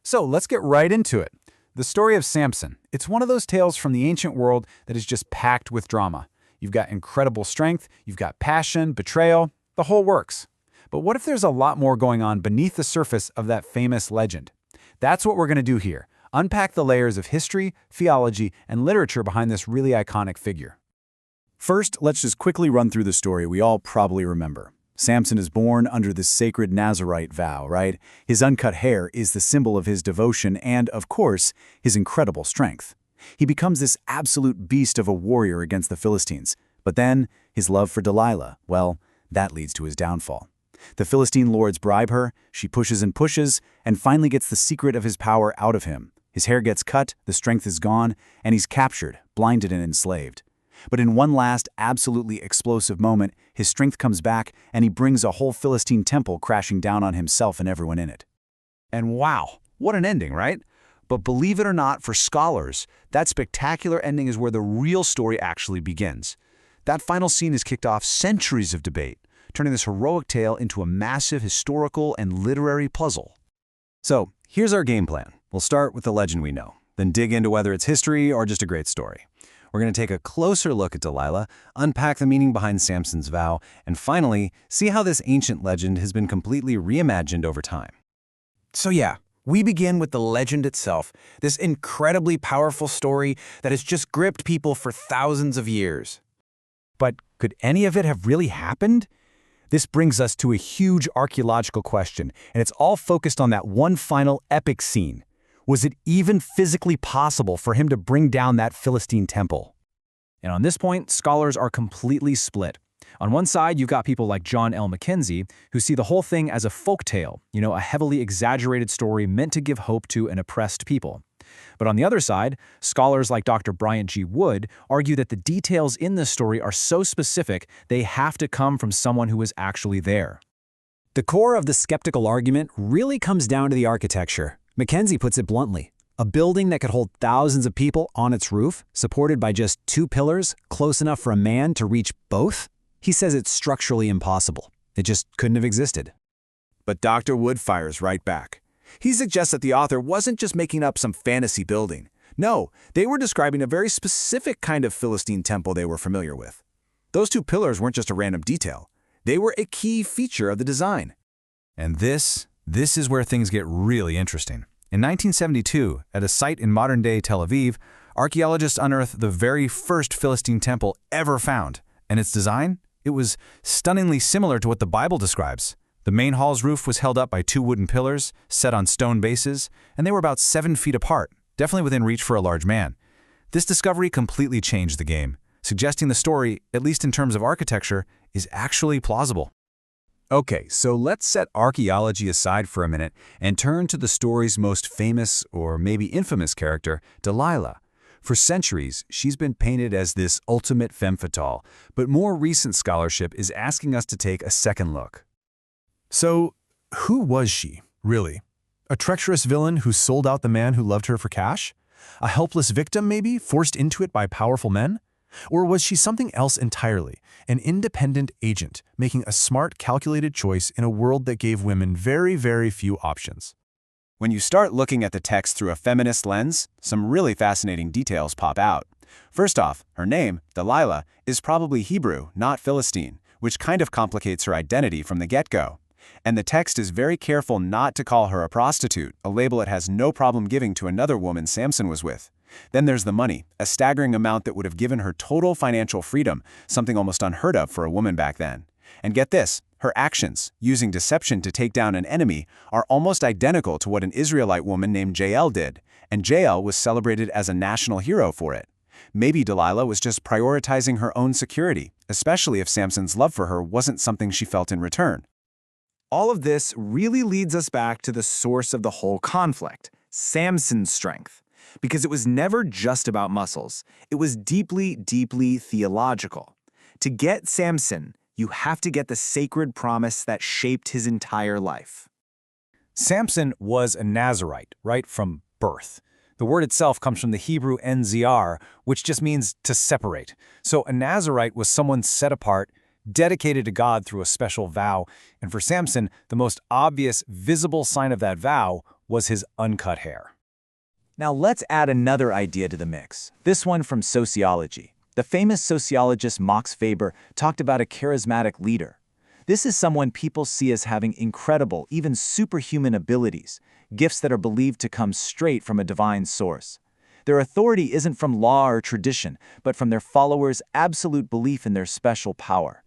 So let's get right into it. The story of Samson. It's one of those tales from the ancient world that is just packed with drama. You've got incredible strength, you've got passion, betrayal, the whole works. But what if there's a lot more going on beneath the surface of that famous legend? That's what we're going to do here. Unpack the layers of history, theology, and literature behind this really iconic figure. First, let's just quickly run through the story we all probably remember. Samson is born under the sacred Nazirite vow, right? His uncut hair is the symbol of his devotion and, of course, his incredible strength. He becomes this absolute beast of a warrior against the Philistines. But then, his love for Delilah, well, that leads to his downfall. The Philistine lords bribe her, she pushes and finally gets the secret of his power out of him. His hair gets cut, the strength is gone, and he's captured, blinded and enslaved. But in one last, absolutely explosive moment, his strength comes back and he brings a whole Philistine temple crashing down on himself and everyone in it. And wow, what an ending, right? But believe it or not, for scholars, that spectacular ending is where the real story actually begins. That final scene has kicked off centuries of debate, turning this heroic tale into a massive historical and literary puzzle. So, here's our game plan. We'll start with the legend we know, then dig into whether it's history or just a great story. We're going to take a closer look at Delilah, unpack the meaning behind Samson's vow, and finally, see how this ancient legend has been completely reimagined over time. So yeah, we begin with the legend itself, this incredibly powerful story that has just gripped people for thousands of years. But could any of it have really happened? This brings us to a huge archaeological question, and it's all focused on that one final epic scene. Was it even physically possible for him to bring down that Philistine temple? And on this point, scholars are completely split. On one side, you've got people like John L. Mackenzie, who see the whole thing as a folktale, a heavily exaggerated story meant to give hope to an oppressed people. But on the other side, scholars like Dr. Bryant G. Wood argue that the details in this story are so specific they have to come from someone who was actually there. The core of the skeptical argument really comes down to the architecture. Mackenzie puts it bluntly. A building that could hold thousands of people on its roof, supported by just 2 pillars, close enough for a man to reach both? He says it's structurally impossible. It just couldn't have existed. But Dr. Wood fires right back. He suggests that the author wasn't just making up some fantasy building. No, they were describing a very specific kind of Philistine temple they were familiar with. Those 2 pillars weren't just a random detail. They were a key feature of the design. And this is where things get really interesting. In 1972, at a site in modern-day Tel Aviv, archaeologists unearthed the very first Philistine temple ever found. And its design? It was stunningly similar to what the Bible describes. The main hall's roof was held up by 2 wooden pillars, set on stone bases, and they were about 7 feet apart, definitely within reach for a large man. This discovery completely changed the game, suggesting the story, at least in terms of architecture, is actually plausible. Okay, so let's set archaeology aside for a minute and turn to the story's most famous or maybe infamous character, Delilah. For centuries, she's been painted as this ultimate femme fatale, but more recent scholarship is asking us to take a second look. So, who was she, really? A treacherous villain who sold out the man who loved her for cash? A helpless victim, maybe, forced into it by powerful men? Or was she something else entirely, an independent agent, making a smart, calculated choice in a world that gave women very, very few options? When you start looking at the text through a feminist lens, some really fascinating details pop out. First off, her name, Delilah, is probably Hebrew, not Philistine, which kind of complicates her identity from the get-go. And the text is very careful not to call her a prostitute, a label it has no problem giving to another woman Samson was with. Then there's the money, a staggering amount that would have given her total financial freedom, something almost unheard of for a woman back then. And get this, her actions, using deception to take down an enemy, are almost identical to what an Israelite woman named Jael did, and Jael was celebrated as a national hero for it. Maybe Delilah was just prioritizing her own security, especially if Samson's love for her wasn't something she felt in return. All of this really leads us back to the source of the whole conflict, Samson's strength. Because it was never just about muscles. It was deeply, deeply theological. To get Samson, you have to get the sacred promise that shaped his entire life. Samson was a Nazirite, right from birth. The word itself comes from the Hebrew nzr, which just means to separate. So a Nazirite was someone set apart, dedicated to God through a special vow, and for Samson, the most obvious, visible sign of that vow was his uncut hair. Now let's add another idea to the mix, this one from sociology. The famous sociologist Max Weber talked about a charismatic leader. This is someone people see as having incredible, even superhuman abilities, gifts that are believed to come straight from a divine source. Their authority isn't from law or tradition, but from their followers' absolute belief in their special power.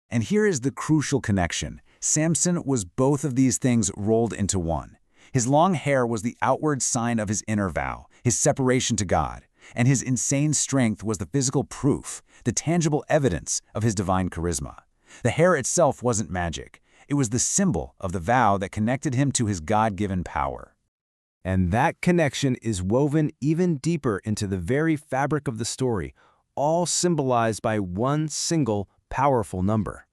And here is the crucial connection. Samson was both of these things rolled into one. His long hair was the outward sign of his inner vow, his separation to God, and his insane strength was the physical proof, the tangible evidence of his divine charisma. The hair itself wasn't magic. It was the symbol of the vow that connected him to his God-given power. And that connection is woven even deeper into the very fabric of the story, all symbolized by one single powerful number.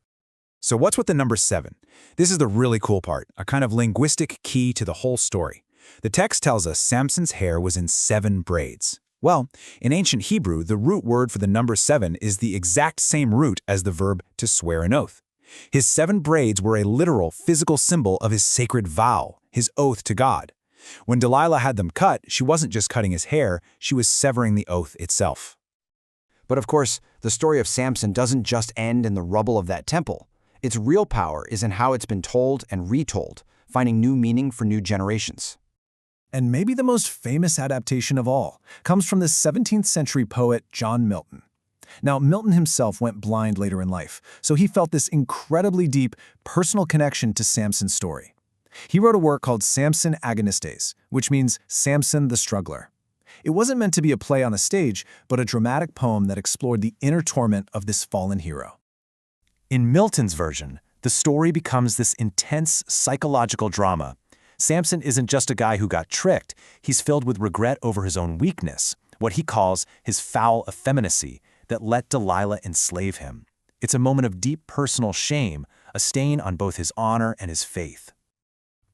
So what's with the number 7? This is the really cool part, a kind of linguistic key to the whole story. The text tells us Samson's hair was in 7 braids. Well, in ancient Hebrew, the root word for the number 7 is the exact same root as the verb to swear an oath. His 7 braids were a literal, physical symbol of his sacred vow, his oath to God. When Delilah had them cut, she wasn't just cutting his hair, she was severing the oath itself. But of course, the story of Samson doesn't just end in the rubble of that temple. Its real power is in how it's been told and retold, finding new meaning for new generations. And maybe the most famous adaptation of all comes from the 17th century poet John Milton. Now, Milton himself went blind later in life, so he felt this incredibly deep, personal connection to Samson's story. He wrote a work called Samson Agonistes, which means Samson the Struggler. It wasn't meant to be a play on the stage, but a dramatic poem that explored the inner torment of this fallen hero. In Milton's version, the story becomes this intense psychological drama. Samson isn't just a guy who got tricked, he's filled with regret over his own weakness, what he calls his foul effeminacy that let Delilah enslave him. It's a moment of deep personal shame, a stain on both his honor and his faith.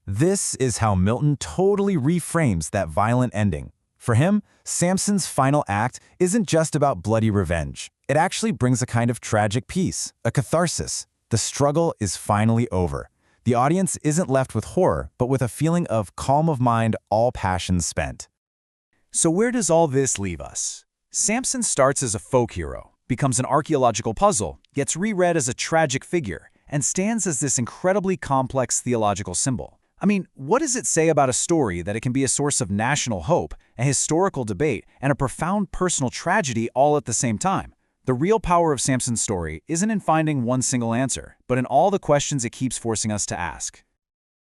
This is how Milton totally reframes that violent ending. For him, Samson's final act isn't just about bloody revenge. It actually brings a kind of tragic peace, a catharsis. The struggle is finally over. The audience isn't left with horror, but with a feeling of calm of mind, all passions spent. So where does all this leave us? Samson starts as a folk hero, becomes an archaeological puzzle, gets reread as a tragic figure, and stands as this incredibly complex theological symbol. I mean, what does it say about a story that it can be a source of national hope, a historical debate, and a profound personal tragedy all at the same time? The real power of Samson's story isn't in finding one single answer, but in all the questions it keeps forcing us to ask.